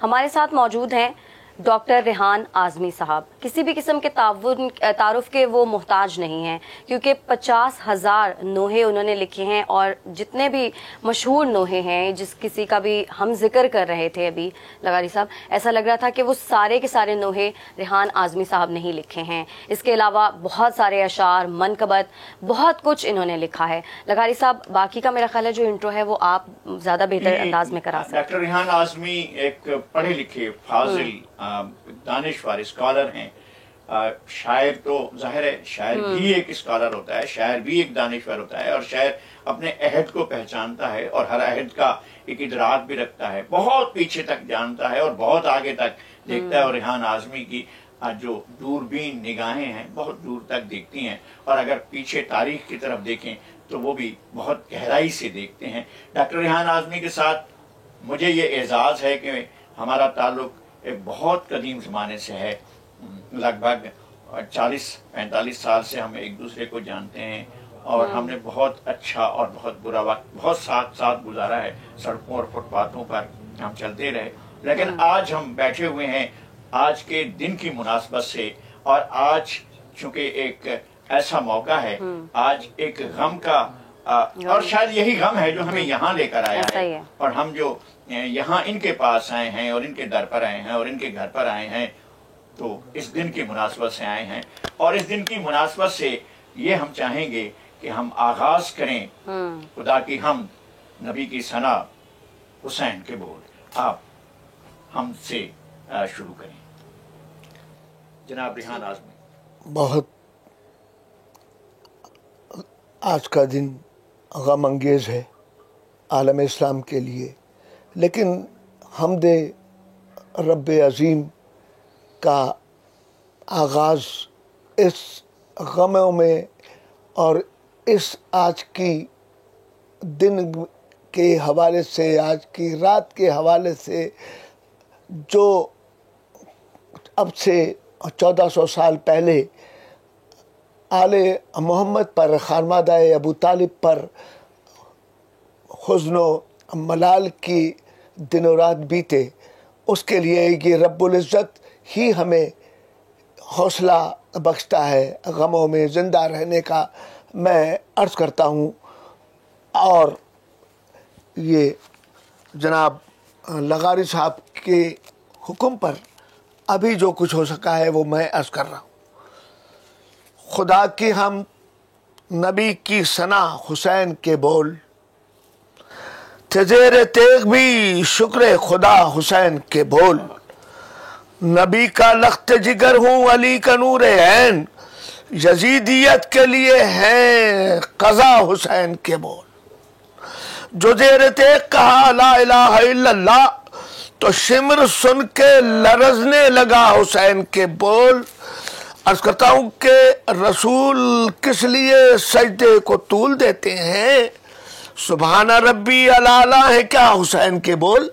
ہمارے ساتھ موجود ہیں ڈاکٹر ریحان اعظمی صاحب. کسی بھی قسم کے تعارف کے وہ محتاج نہیں ہیں, کیونکہ 50,000 نوحے انہوں نے لکھے ہیں, اور جتنے بھی مشہور نوحے ہیں جس کسی کا بھی ہم ذکر کر رہے تھے ابھی لغاری صاحب, ایسا لگ رہا تھا کہ وہ سارے کے سارے نوحے ریحان اعظمی صاحب نے ہی لکھے ہیں. اس کے علاوہ بہت سارے اشعار, منقبت, بہت کچھ انہوں نے لکھا ہے. لغاری صاحب, باقی کا میرا خیال ہے جو انٹرو ہے وہ آپ زیادہ بہتر انداز میں کرا سکتے ہیں. ڈاکٹر ریحان اعظمی ایک پڑھے لکھے فاضل دانشور اسکالر ہیں. شاعر تو ظاہر ہے شاعر بھی ایک اسکالر ہوتا ہے, شاعر بھی ایک دانشور ہوتا ہے, اور شاعر اپنے عہد کو پہچانتا ہے اور ہر عہد کا ایک ادراک بھی رکھتا ہے, بہت پیچھے تک جانتا ہے اور بہت آگے تک دیکھتا ہے. اور ریحان اعظمی کی جو دوربین نگاہیں ہیں بہت دور تک دیکھتی ہیں, اور اگر پیچھے تاریخ کی طرف دیکھیں تو وہ بھی بہت گہرائی سے دیکھتے ہیں. ڈاکٹر ریحان اعظمی کے ساتھ مجھے یہ اعزاز ہے کہ ہمارا تعلق ایک بہت قدیم زمانے سے ہے, لگ بھگ 40-45 سال سے ہم ایک دوسرے کو جانتے ہیں, اور ہم نے بہت اچھا اور بہت برا وقت بہت ساتھ گزارا ہے. سڑکوں اور فٹ پاتھوں پر ہم چلتے رہے, لیکن آج ہم بیٹھے ہوئے ہیں آج کے دن کی مناسبت سے, اور آج چونکہ ایک ایسا موقع ہے, آج ایک غم کا اور شاید یہی غم ہے جو ہمیں یہاں لے کر آیا ہے, اور ہم جو یہاں ان کے پاس آئے ہیں اور ان کے در پر آئے ہیں اور ان کے گھر پر آئے ہیں تو اس دن کی مناسبت سے آئے ہیں. اور اس دن کی مناسبت سے یہ ہم چاہیں گے کہ ہم آغاز کریں خدا کی حمد, نبی کی ثنا, حسین کے بول. آپ ہم سے شروع کریں جناب ریحان اعظمی. بہت آج کا دن غم انگیز ہے عالم اسلام کے لیے, لیکن حمد رب عظیم کا آغاز اس غموں میں اور اس آج کی دن کے حوالے سے, آج کی رات کے حوالے سے, جو اب سے 1400 سال پہلے آل محمد پر, خانوادہ ابو طالب پر حزن و ملال کی دن و رات بیتے, اس کے لیے یہ رب العزت ہی ہمیں حوصلہ بخشتا ہے غموں میں زندہ رہنے کا. میں عرض کرتا ہوں, اور یہ جناب لغاری صاحب کے حکم پر ابھی جو کچھ ہو سکا ہے وہ میں عرض کر رہا ہوں. خدا کی ہم, نبی کی ثنا, حسین کے بول, تھے زیر تیغ بھی شکر خدا حسین کے بول. نبی کا لخت جگر ہوں, علی کا نور عین, یزیدیت کے لیے ہیں قضا حسین کے بول. جو زیر تیغ کہا لا الہ الا اللہ, تو شمر سن کے لرزنے لگا حسین کے بول. عرض کرتا ہوں کہ رسول کس لیے سجدے کو طول دیتے ہیں, سبحان ربی الاعلیٰ ہے کیا حسین کے بول.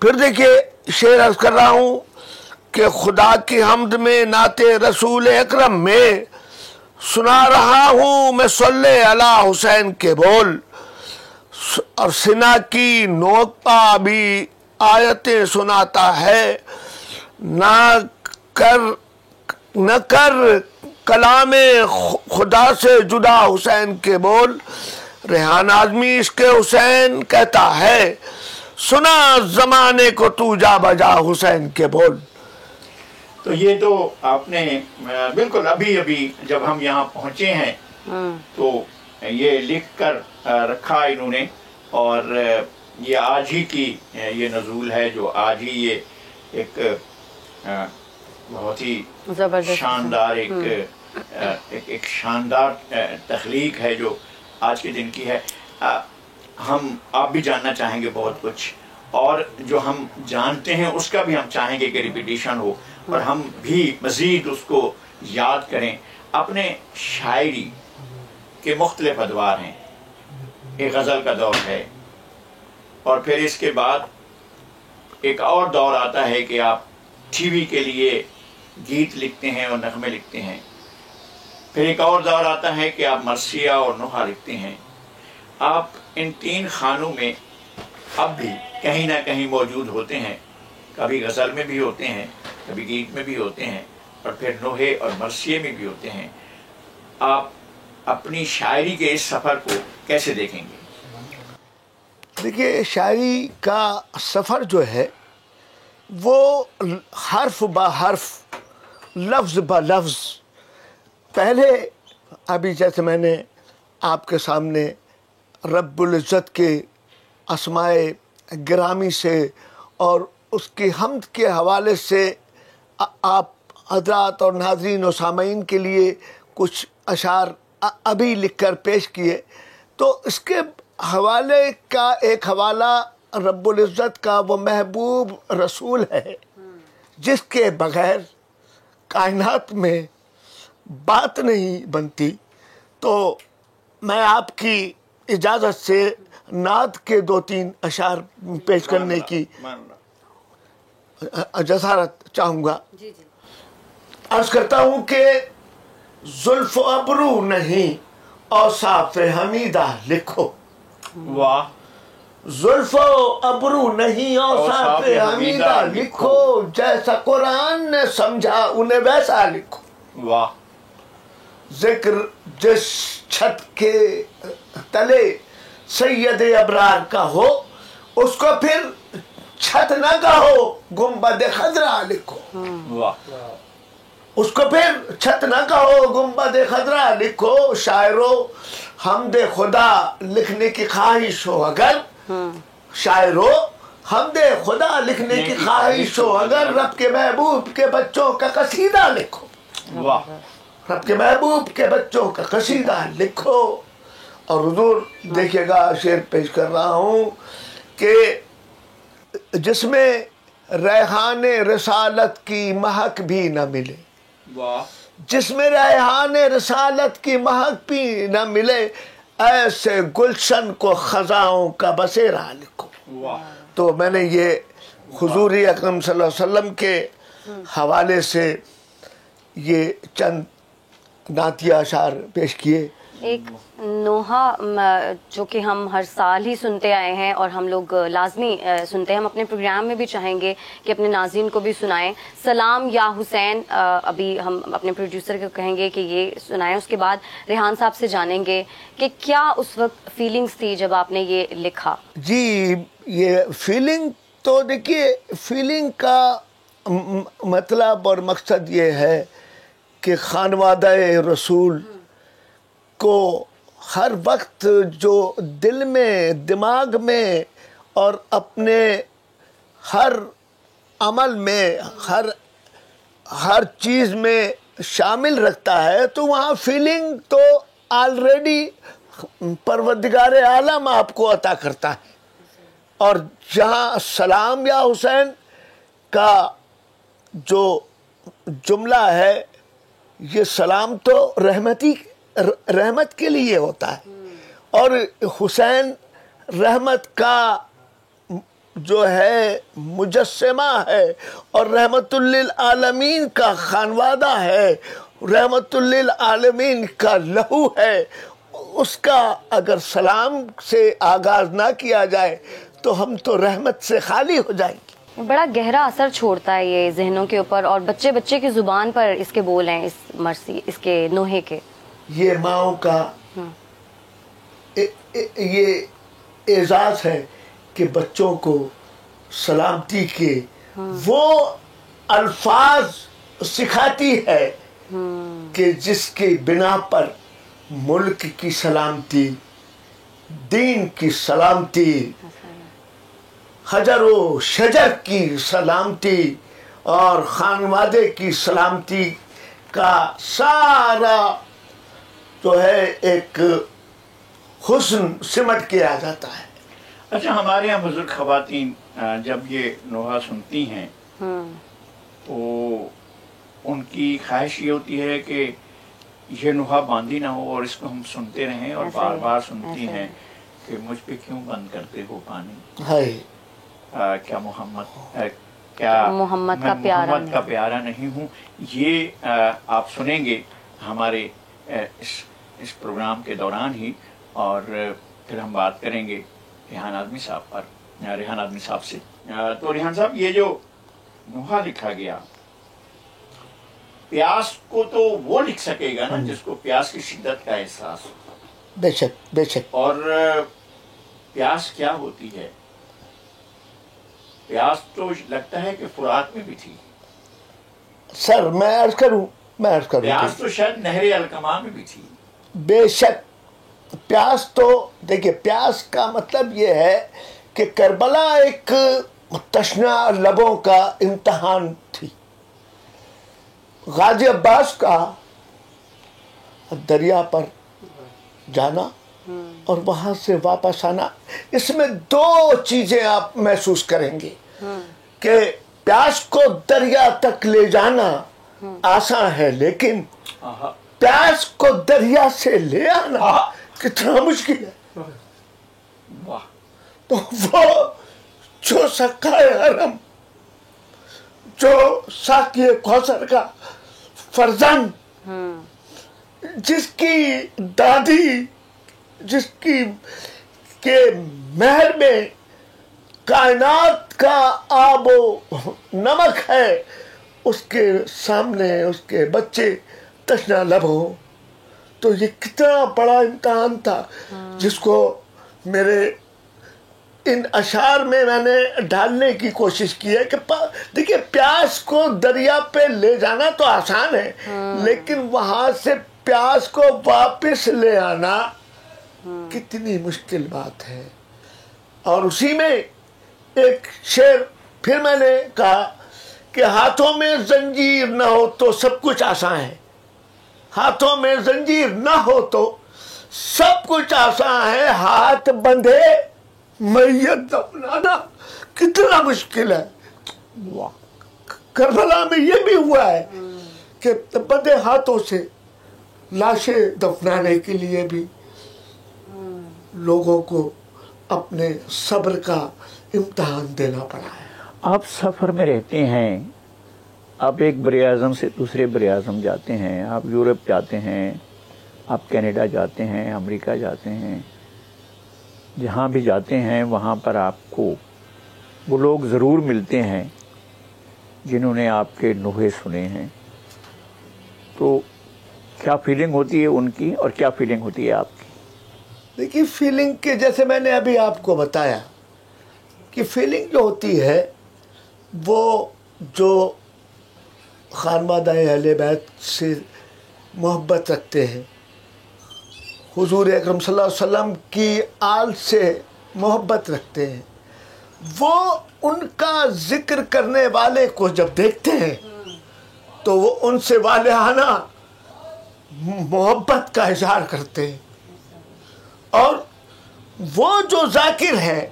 پھر دیکھیے شعر عرض کر رہا ہوں کہ خدا کی حمد میں نعت رسول اکرم میں سنا رہا ہوں میں صلی علی حسین کے بول. اور سنا کی نوک پا بھی آیتیں سناتا ہے, نہ کر کلام خدا سے جدا حسین کے بول. ریحان اعظمی عشق حسین کہتا ہے, سنا زمانے کو تو جا بجا حسین کے بول. تو یہ تو آپ نے بالکل ابھی جب ہم یہاں پہنچے ہیں تو یہ لکھ کر رکھا انہوں نے, اور یہ آج ہی کی یہ نزول ہے, جو آج ہی یہ ایک بہت ہی شاندار ایک شاندار تخلیق ہے جو آج کے دن کی ہے. آپ بھی جاننا چاہیں گے بہت کچھ, اور جو ہم جانتے ہیں اس کا بھی ہم چاہیں گے کہ ریپیٹیشن ہو, اور ہم بھی مزید اس کو یاد کریں. اپنے شاعری کے مختلف ادوار ہیں, ایک غزل کا دور ہے, اور پھر اس کے بعد ایک اور دور آتا ہے کہ آپ ٹی وی کے لیے گیت لکھتے ہیں اور نغمے لکھتے ہیں. پھر ایک اور دور آتا ہے کہ آپ مرثیہ اور نحا لکھتے ہیں. آپ ان 3 خانوں میں اب بھی کہیں نہ کہیں موجود ہوتے ہیں، کبھی غزل میں بھی ہوتے ہیں، کبھی گیت میں بھی ہوتے ہیں، اور پھر نوحے اور مرثیے میں بھی ہوتے ہیں۔ آپ اپنی شاعری کے اس سفر کو کیسے دیکھیں گے؟ دیکھیے، شاعری کا سفر جو ہے وہ حرف با حرف، لفظ با لفظ، پہلے ابھی جیسے میں نے آپ کے سامنے رب العزت کے اسمائے گرامی سے اور اس کی حمد کے حوالے سے آپ حضرات اور ناظرین و سامعین کے لیے کچھ اشعار ابھی لکھ کر پیش کیے، تو اس کے حوالے کا ایک حوالہ رب العزت کا وہ محبوب رسول ہے جس کے بغیر کائنات میں بات نہیں بنتی۔ تو میں آپ کی اجازت سے نعت کے 2-3 اشعار پیش کرنے کی جسارت چاہوں گا۔ عرض کرتا ہوں کہ زلف و ابرو نہیں اوصاف حمیدہ لکھو، واہ، زلف و ابرو نہیں اوصاف حمیدہ لکھو، جیسا قرآن نے سمجھا انہیں ویسا لکھو۔ واہ، ذکر جس چھت کے تلے سید ابرار کا ہو، اس کو پھر چھت نہ کہو گنبد خضرا لکھو، واہ، اس کو پھر چھت نہ کہو گنبد خضرا لکھو۔ شاعرو حمد خدا لکھنے کی خواہش ہو اگر، شاعرو حمد خدا لکھنے کی خواہش ہو اگر، رب کے محبوب کے بچوں کا قصیدہ لکھو، واہ، رب کے محبوب کے بچوں کا قصیدہ لکھو۔ اور حضور دیکھیے گا، شعر پیش کر رہا ہوں کہ جس میں ریحان رسالت کی مہک بھی نہ ملے، واہ، جس میں ریحان رسالت کی مہک بھی نہ ملے، ایسے گلشن کو خزاؤں کا بسیرا لکھو۔ واہ، تو میں نے یہ حضور اکرم صلی اللہ علیہ وسلم کے حوالے سے یہ چند نعتیہ اشعار پیش کیے۔ ایک نوحہ جو کہ ہم ہر سال ہی سنتے آئے ہیں اور ہم لوگ لازمی سنتے ہیں، ہم اپنے پروگرام میں بھی چاہیں گے کہ اپنے ناظرین کو بھی سنائیں۔ سلام یا حسین، ابھی ہم اپنے پروڈیوسر کو کہیں گے کہ یہ سنائیں، اس کے بعد ریحان صاحب سے جانیں گے کہ کیا اس وقت فیلنگز تھی جب آپ نے یہ لکھا۔ جی، یہ فیلنگ تو دیکھیے، فیلنگ کا مطلب اور مقصد یہ ہے کہ خانوادہ رسول کو ہر وقت جو دل میں، دماغ میں اور اپنے ہر عمل میں، ہر چیز میں شامل رکھتا ہے، تو وہاں فیلنگ تو آلریڈی پروردگار عالم آپ کو عطا کرتا ہے۔ اور جہاں سلام یا حسین کا جو جملہ ہے، یہ سلام تو رحمت کے لیے ہوتا ہے، اور حسین رحمت کا جو ہے مجسمہ ہے، اور رحمت للعالمین کا خانوادہ ہے، رحمت للعالمین کا لہو ہے۔ اس کا اگر سلام سے آغاز نہ کیا جائے تو ہم تو رحمت سے خالی ہو جائیں گے۔ بڑا گہرا اثر چھوڑتا ہے یہ ذہنوں کے اوپر، اور بچے بچے کی زبان پر اس کے بول ہیں، اس مرثی، اس کے نوحے کے۔ یہ ماؤں کا یہ اعزاز ہے کہ بچوں کو سلامتی کے وہ الفاظ سکھاتی ہے کہ جس کی بنا پر ملک کی سلامتی، دین کی سلامتی، حجر و شجر کی سلامتی اور خانوادے کی سلامتی کا سارا جو ہے ایک حسن سمٹ کے آ جاتا ہے۔ اچھا، ہمارے یہاں بزرگ خواتین جب یہ نوحہ سنتی ہیں تو ان کی خواہش یہ ہوتی ہے کہ یہ نوحہ باندھی نہ ہو اور اس کو ہم سنتے رہیں، اور بار بار سنتی ہیں کہ مجھ پہ کیوں بند کرتے ہو پانی، کیا محمد کا پیارا نہیں ہوں۔ یہ آپ سنیں گے ہمارے اس پروگرام کے دوران ہی، اور پھر ہم بات کریں گے ریحان اعظمی صاحب پر۔ रेहान आज़मी साहब से। तो रेहान साहब, ये जो नुहा लिखा गया, प्यास को तो वो लिख सकेगा ना जिसको प्यास की शिद्दत का एहसास हो। बेशक बेशक। और प्यास क्या होती है? प्यास तो लगता है कि फुरात में भी थी। सर मैं अर्ज करूं प्यास तो शायद नहरे अलकमा में भी थी। बेशक। प्यास तो देखिए, प्यास का मतलब ये है कि करबला एक तशना लबों का इम्तहान थी। गाजी अब्बास का दरिया पर जाना और वहां से वापस आना, इसमें दो चीजें आप महसूस करेंगे कि प्यास को दरिया तक ले जाना आसान है, लेकिन प्यास को दरिया से ले आना कितना मुश्किल है। वाह। तो वो जो सकाए हरम, जो साकी कौसर का फर्जंद, जिसकी दादी, जिसकी के महल में कायनात का आबो नमक है, उसके सामने उसके बच्चे तशना लब हो, तो ये कितना बड़ा इम्तहान था जिसको मेरे इन अशार में मैंने ढालने की कोशिश की है कि देखिए, प्यास को दरिया पे ले जाना तो आसान है, लेकिन वहां से प्यास को वापस ले आना कितनी मुश्किल बात है। और उसी में एक शेर फिर मैंने कहा कि हाथों में जंजीर न हो तो सब कुछ आसान है, हाथों में जंजीर न हो तो सब कुछ आसान है, हाथ बंधे मैयत दफनाना कितना मुश्किल है। करबला में ये भी हुआ है कि बंधे हाथों से लाशें दफनाने के लिए भी लोगों को अपने सब्र का इम्तहान देना पड़ा है। आप सफ़र में रहते हैं, आप एक बरे आज़म से दूसरे बरे आज़म जाते हैं, आप यूरोप जाते हैं, आप कनाडा जाते हैं, अमेरिका जाते हैं, जहाँ भी जाते हैं वहाँ पर आपको वो लोग ज़रूर मिलते हैं जिन्होंने आपके नुहे सुने हैं। तो क्या फीलिंग होती है उनकी और क्या फीलिंग होती है आपकी? देखिए, फीलिंग के जैसे मैंने अभी आपको बताया कि फीलिंग जो होती है वो जो खानवादा अहले बैत से मोहब्बत रखते हैं, हुजूर अकरम सल्लल्लाहु अलैहि वसल्लम की आल से मोहब्बत रखते हैं, वो उनका जिक्र करने वाले को जब देखते हैं तो वो उनसे वालिहाना मोहब्बत का इजहार करते हैं। और वो जो जाकिर है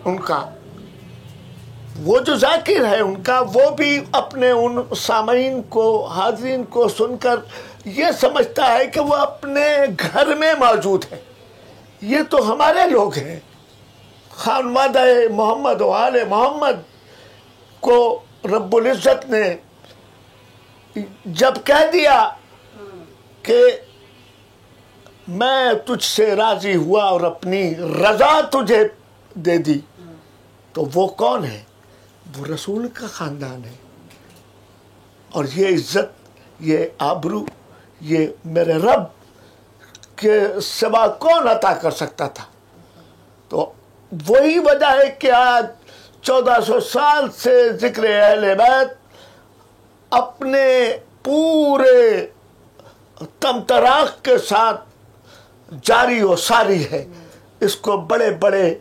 उनका, वो भी अपने उन सामीन को, हाज़रीन को सुनकर ये समझता है कि वो अपने घर में मौजूद है, ये तो हमारे लोग हैं। खानवादा मोहम्मद व आले मोहम्मद को रब्बुल इज़्ज़त ने जब कह दिया कि मैं तुझसे राजी हुआ और अपनी रजा तुझे दे दी, तो वो कौन है? वो रसूल का ख़ानदान है। और ये इज़्ज़त, ये आबरू, ये मेरे रब के सिवा कौन अता कर सकता था? तो वही वजह है कि आज 1400 साल से ज़िक्र अहले बैत अपने पूरे तमतराक के साथ जारी व सारी है। इसको बड़े बड़े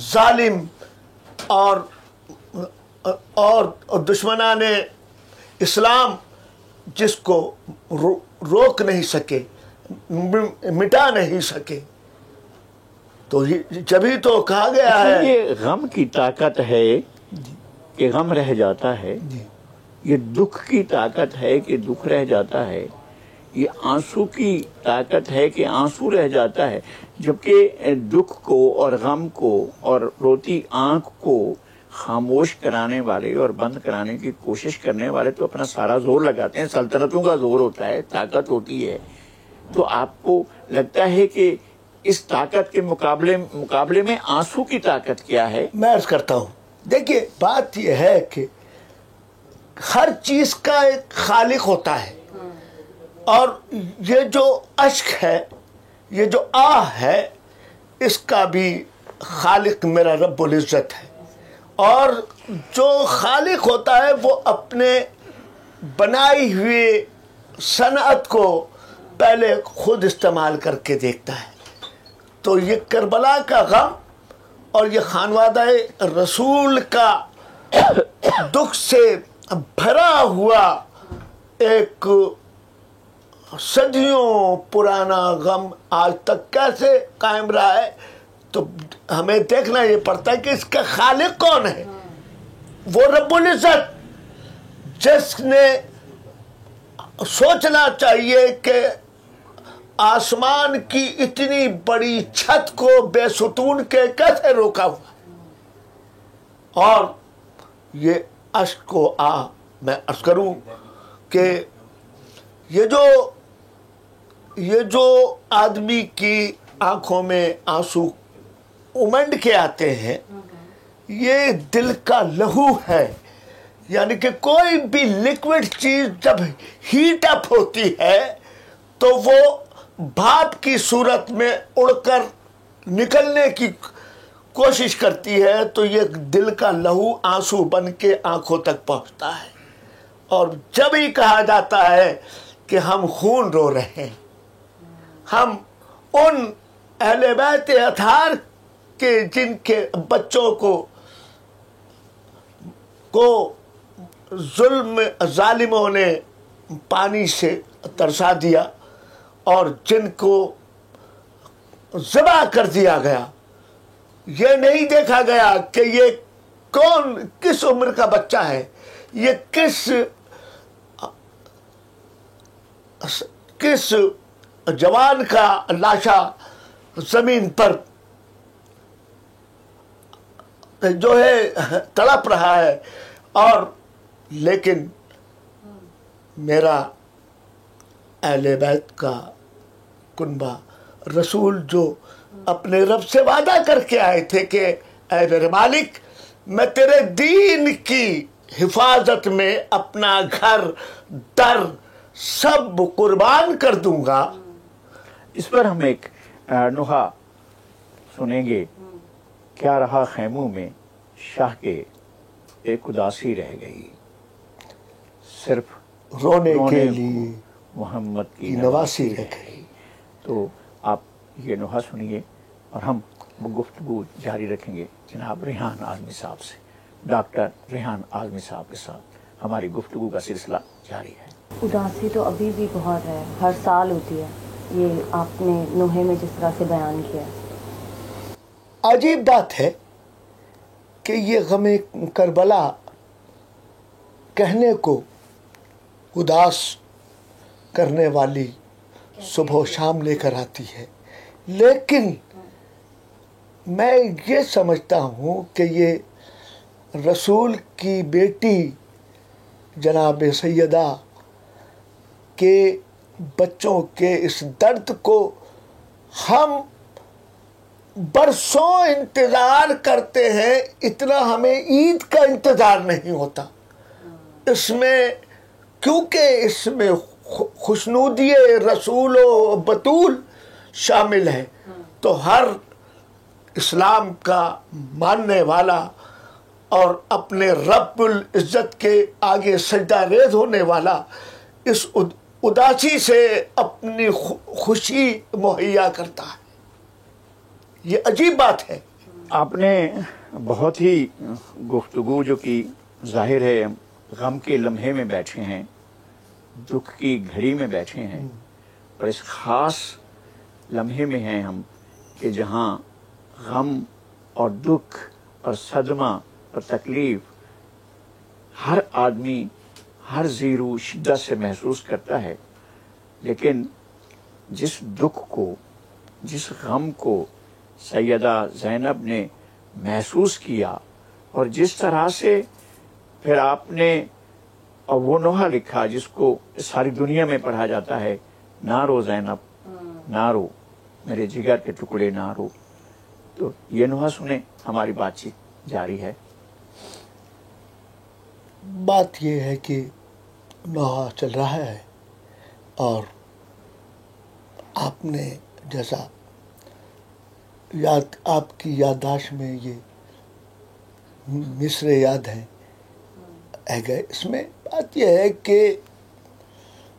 जालिम और दुश्मनाने इस्लाम जिसको रोक नहीं सके, मिटा नहीं सके, तो जभी तो कहा गया है ये गम की ताकत है कि गम रह जाता है, ये दुख की ताकत है कि दुख रह जाता है, ये आंसू की ताकत है कि आंसू रह जाता है। जबकि दुख को और गम को और रोती आंख को खामोश कराने वाले और बंद कराने की कोशिश करने वाले तो अपना सारा जोर लगाते हैं। सल्तनतों का जोर होता है, ताकत होती है। तो आपको लगता है कि इस ताकत के मुकाबले में आंसू की ताकत क्या है? मैं अर्ज करता हूँ, देखिए बात यह है कि हर चीज का एक खालिक होता है, और ये जो अश्क है, ये जो आह है, इसका भी खालिक मेरा रब्बुल इज़्ज़त है। और जो खालिक होता है वो अपने बनाई हुई सनअत को पहले खुद इस्तेमाल करके देखता है। तो ये करबला का गम और ये खानवादा रसूल का दुख से भरा हुआ एक सदियों पुराना गम आज तक कैसे कायम रहा है, तो हमें देखना ये पड़ता है कि इसका खालिक कौन है। वो रब्बुल इज़्ज़त, जिसने सोचना चाहिए कि आसमान की इतनी बड़ी छत को बेसुतून के कैसे रोका हुआ। और ये अश्क को मैं अर्ज करूं कि ये जो आदमी की आंखों में आंसू उमंड के आते हैं, ये दिल का लहू है। यानी कि कोई भी लिक्विड चीज जब हीट अप होती है तो वो भाप की सूरत में उड़कर निकलने की कोशिश करती है, तो ये दिल का लहू आंसू बन के आंखों तक पहुंचता है। और जब ही कहा जाता है कि हम खून रो रहे हैं, हम उन अहले बैत अताहर के जिनके बच्चों को जुल्म जालिमों ने पानी से तरसा दिया और जिनको ज़बा कर दिया गया, ये नहीं देखा गया कि ये कौन किस उम्र का बच्चा है, ये किस जवान का लाशा जमीन पर जो है तड़प रहा है। और लेकिन मेरा अहले बैत का कुनबा रसूल जो अपने रब से वादा करके आए थे कि ऐ मेरे मालिक, मैं तेरे दीन की हिफाजत में अपना घर दर सब कुर्बान कर दूंगा। इस पर हम एक नुहा सुनेंगे। क्या रहा खैमों में शाह के एक उदासी रह गई, सिर्फ रोने के लिए मोहम्मद की नवासी रह गई। तो आप ये नुहा सुनिए और हम गुफ्तगू जारी रखेंगे जनाब रेहान आज़मी साहब से। डॉक्टर रेहान आज़मी साहब के साथ हमारी गुफ्तगू का सिलसिला जारी है। उदासी तो अभी भी बहुत है, हर साल होती है, ये आपने नुहे में जिस तरह से बयान किया। अजीब बात है कि ये गमे करबला कहने को उदास करने वाली सुबह शाम लेकर आती है, लेकिन मैं ये समझता हूँ कि ये रसूल की बेटी जनाब सैयदा के बच्चों के इस दर्द को हम बरसों इंतज़ार करते हैं, इतना हमें ईद का इंतज़ार नहीं होता। इसमें क्योंकि इसमें खुशनूदी रसूल व बतूल शामिल है, तो हर इस्लाम का मानने वाला और अपने रब्बुल इज़्ज़त के आगे सजदा रेज़ होने वाला इस उदासी से अपनी खुशी मुहैया करता है। ये अजीब बात है। आपने बहुत ही गुफ्तगू जो कि जाहिर है गम के लम्हे में बैठे हैं, दुख की घड़ी में बैठे हैं, और इस ख़ास लम्हे में हैं हम कि जहाँ गम और दुख और सदमा और तकलीफ़ हर आदमी हर ज़ीरू शिद्दत से महसूस करता है। लेकिन जिस दुख को, जिस गम को सैयदा ज़ैनब ने महसूस किया और जिस तरह से फिर आपने और वो नोहा लिखा जिसको सारी दुनिया में पढ़ा जाता है, ना रो ज़ैनब ना रो, मेरे जिगर के टुकड़े ना रो। तो ये नुहा सुने, हमारी बातचीत जारी है। बात ये है कि नुहा चल रहा है और आपने जैसा आपकी याददाश्त में ये मिसरे याद हैं है गए। इसमें बात यह है कि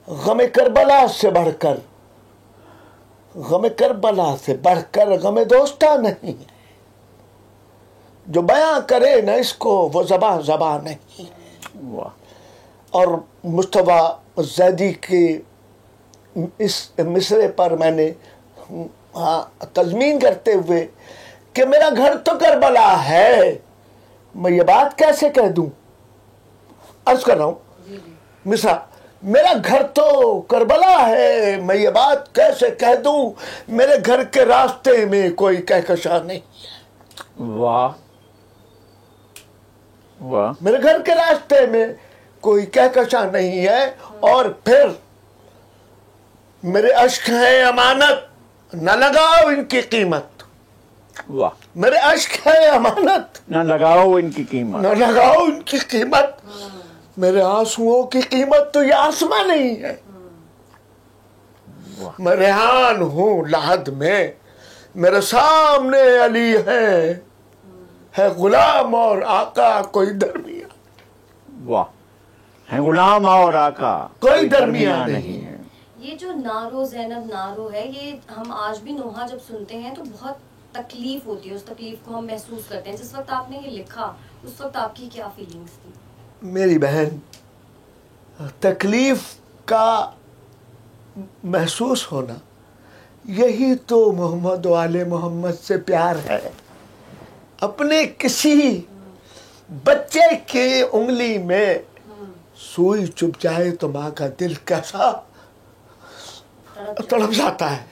गम करबला से बढ़कर गम दोस्ता नहीं है। जो बयां करे न इसको वो ज़बां नहीं। वाह। और मुस्तफा ज़ैदी के इस मिसरे पर मैंने तज़मीन करते हुए कि मेरा घर तो करबला है, मैं ये बात कैसे कह दूं। अर्ज कर रहा हूं मिसरा, मेरा घर तो करबला है, मैं ये बात कैसे कह दूं। मेरे घर के रास्ते में कोई कहकशा नहीं। वाह वाह। मेरे घर के रास्ते में कोई कहकशा नहीं है। और फिर मेरे अश्क हैं अमानत, न लगाओ इनकी कीमत। वाह। मेरे अश्क है अमानत, ना लगाओ इनकी कीमत। न लगाओ इनकी कीमत। मेरे आंसुओं की कीमत तो ये आसमां नहीं है। मैं रेहान हूँ लहद में, मेरे सामने अली है गुलाम और आका कोई दरमिया। वाह। है गुलाम और आका कोई दरमिया नहीं है। ये जो नारो ज़ैनब नारो है, ये हम आज भी नोहा जब सुनते हैं तो बहुत तकलीफ होती है, उस तकलीफ को हम महसूस करते हैं। जिस वक्त आपने ये लिखा उस वक्त आपकी क्या फीलिंग्स थी? मेरी बहन, तकलीफ का महसूस होना यही तो मोहम्मद वाले मोहम्मद से प्यार है। अपने किसी बच्चे के उंगली में सुई चुभ जाए तो माँ का दिल कैसा तड़प जाता है।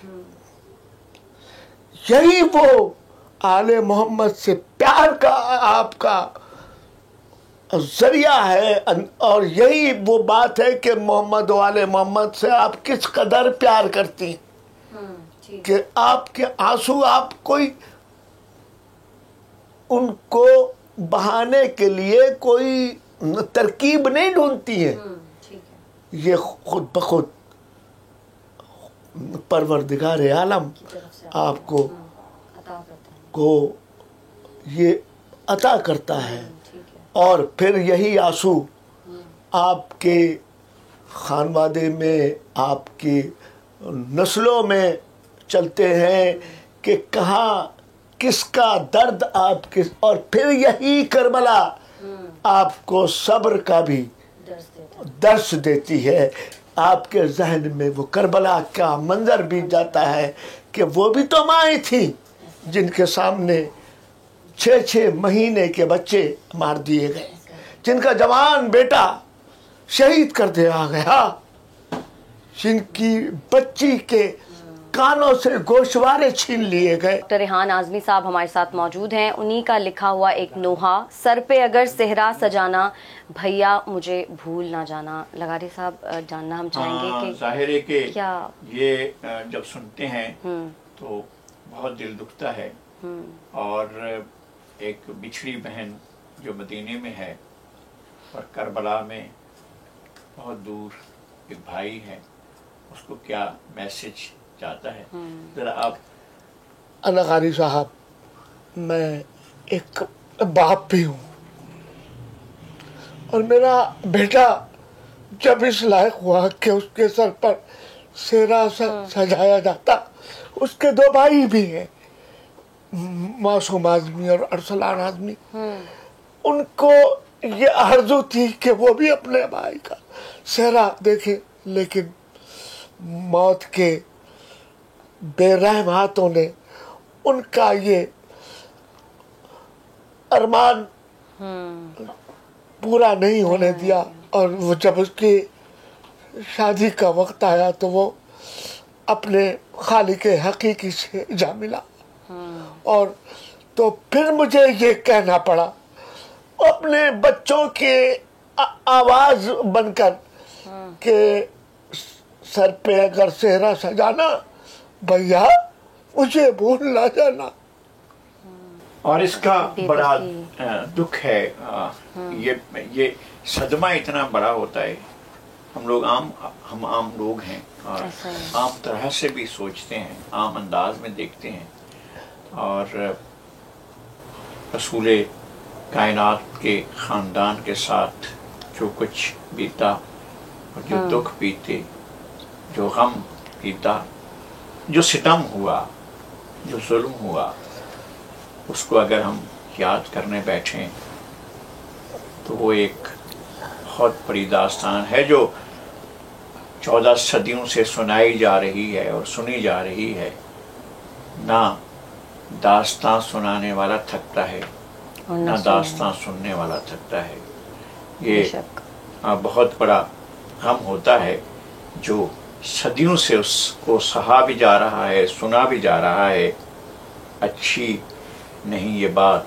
यही वो आले मोहम्मद से प्यार का आपका जरिया है। और यही वो बात है कि मोहम्मद वाले मोहम्मद से आप किस कदर प्यार करती हैं कि आपके आंसू आप कोई उनको बहाने के लिए कोई तरकीब नहीं ढूंढती है। ये खुद बखुद परवरदिगार आलम आपको को ये अता करता है। और फिर यही आंसू आपके खानवादे में, आपकी नस्लों में चलते हैं कि कहाँ किसका दर्द आपके। और फिर यही करबला आपको सब्र का भी दर्स देती है। आपके जहन में वो करबला का मंजर भी जाता है कि वो भी तो माएँ थी जिनके सामने 6-6 महीने के बच्चे मार दिए गए, जिनका जवान बेटा शहीद कर दिया गया, जिनकी बच्ची के कानों से गोशवारे छीन लिए गए। डॉक्टर रेहान आज़मी साहब हमारे साथ मौजूद हैं। उन्हीं का लिखा हुआ एक नोहा, सर पे अगर सेहरा सजाना, भैया मुझे भूल ना जाना। लगारी साहब, जानना हम चाहेंगे कि जाहिर है कि क्या ये जब सुनते हैं तो बहुत दिल दुखता है। और एक बिछड़ी बहन जो मदीने में है और करबला में बहुत दूर एक भाई है, उसको क्या मैसेज जाता है, जरा आप। अनगारी साहब, मैं एक बाप भी हूँ और मेरा बेटा जब इस लायक हुआ कि उसके सर पर सेहरा सजाया जाता, उसके 2 भाई भी हैं, मासूम आज़मी और अरसलान आज़मी। उनको ये आरज़ू थी कि वो भी अपने भाई का सेहरा देखें, लेकिन मौत के बेरहम हाथों ने उनका ये अरमान पूरा नहीं होने दिया। और वो जब उसकी शादी का वक्त आया तो वो अपने खालिक हकीकी से जा मिला। और तो फिर मुझे ये कहना पड़ा अपने बच्चों के आवाज बनकर कि सर पे अगर सेहरा सजाना, भैया मुझे भूल ना जाना। और इसका बड़ा दुख है, ये सदमा इतना बड़ा होता है। हम आम लोग हैं और आम तरह से भी सोचते हैं, आम अंदाज में देखते हैं, और रसूले कायनात के ख़ानदान के साथ जो कुछ बीता और जो दुख बीते, जो गम बीता, जो सितम हुआ, जो जुल्म हुआ, उसको अगर हम याद करने बैठें तो वो एक बहुत बड़ी दास्तान है जो 14 सदियों से सुनाई जा रही है और सुनी जा रही है। ना दास्तान सुनाने वाला थकता है, ना दास्तान सुनने वाला थकता है। ये बहुत बड़ा गम होता है जो सदियों से उसको सहा भी जा रहा है, सुना भी जा रहा है। अच्छी नहीं ये बात,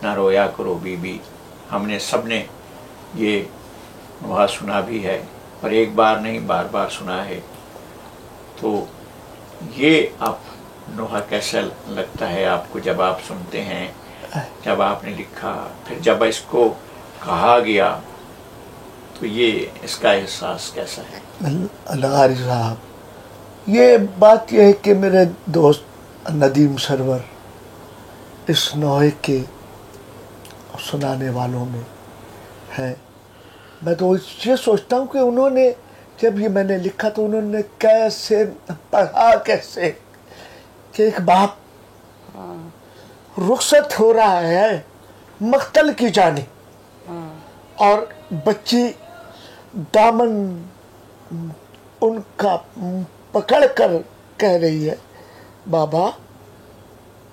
ना रोया करो बीबी, हमने सबने ये वहाँ सुना भी है और एक बार नहीं बार बार सुना है। तो ये आप नोहा कैसा लगता है आपको जब आप सुनते हैं, जब आपने लिखा, फिर जब इसको कहा गया, तो ये इसका एहसास कैसा है? लगारी साहब, ये बात यह है कि मेरे दोस्त नदीम सरवर इस नोहे के सुनाने वालों में है। मैं तो ये सोचता हूँ कि उन्होंने जब ये मैंने लिखा तो उन्होंने कैसे पढ़ा, कैसे कि एक बाप रुखसत हो रहा है मख्तल की जाने और बच्ची दामन उनका पकड़ कर कह रही है, बाबा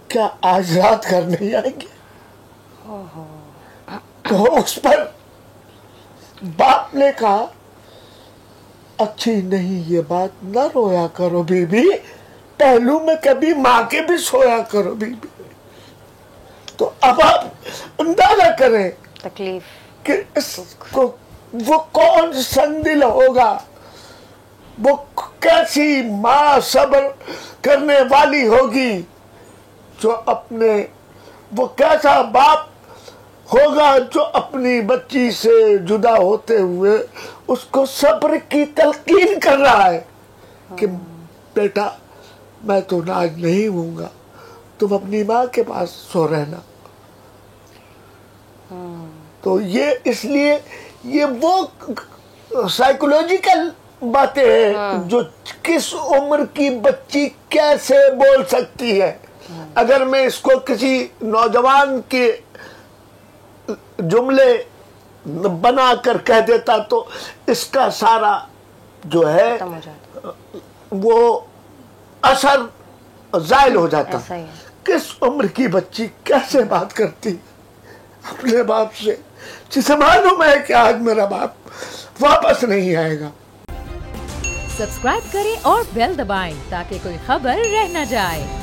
क्या आज रात घर नहीं आएंगे? तो उस पर बाप ने कहा, अच्छी नहीं ये बात, ना रोया करो बीबी, पहलू में कभी माँ के भी सोया करो बीबी। तो अब आप अंदाजा करें तकलीफ कि इसको वो कौन संदिल होगा, वो कैसी माँ सब्र करने वाली होगी जो अपने, वो कैसा बाप होगा जो अपनी बच्ची से जुदा होते हुए उसको सब्र की तलकीन कर रहा है कि बेटा मैं तो आज नहीं हूँगा, तुम अपनी माँ के पास सो रहना। तो ये इसलिए ये वो साइकोलॉजिकल बातें हैं जो किस उम्र की बच्ची कैसे बोल सकती है। अगर मैं इसको किसी नौजवान के जुमले बनाकर कह देता तो इसका सारा जो है वो असर जायल हो जाता। किस उम्र की बच्ची कैसे बात करती अपने बाप से, जिसे मालूम है कि आज मेरा बाप वापस नहीं आएगा। सब्सक्राइब करें और बेल दबाएं ताकि कोई खबर रह न जाए।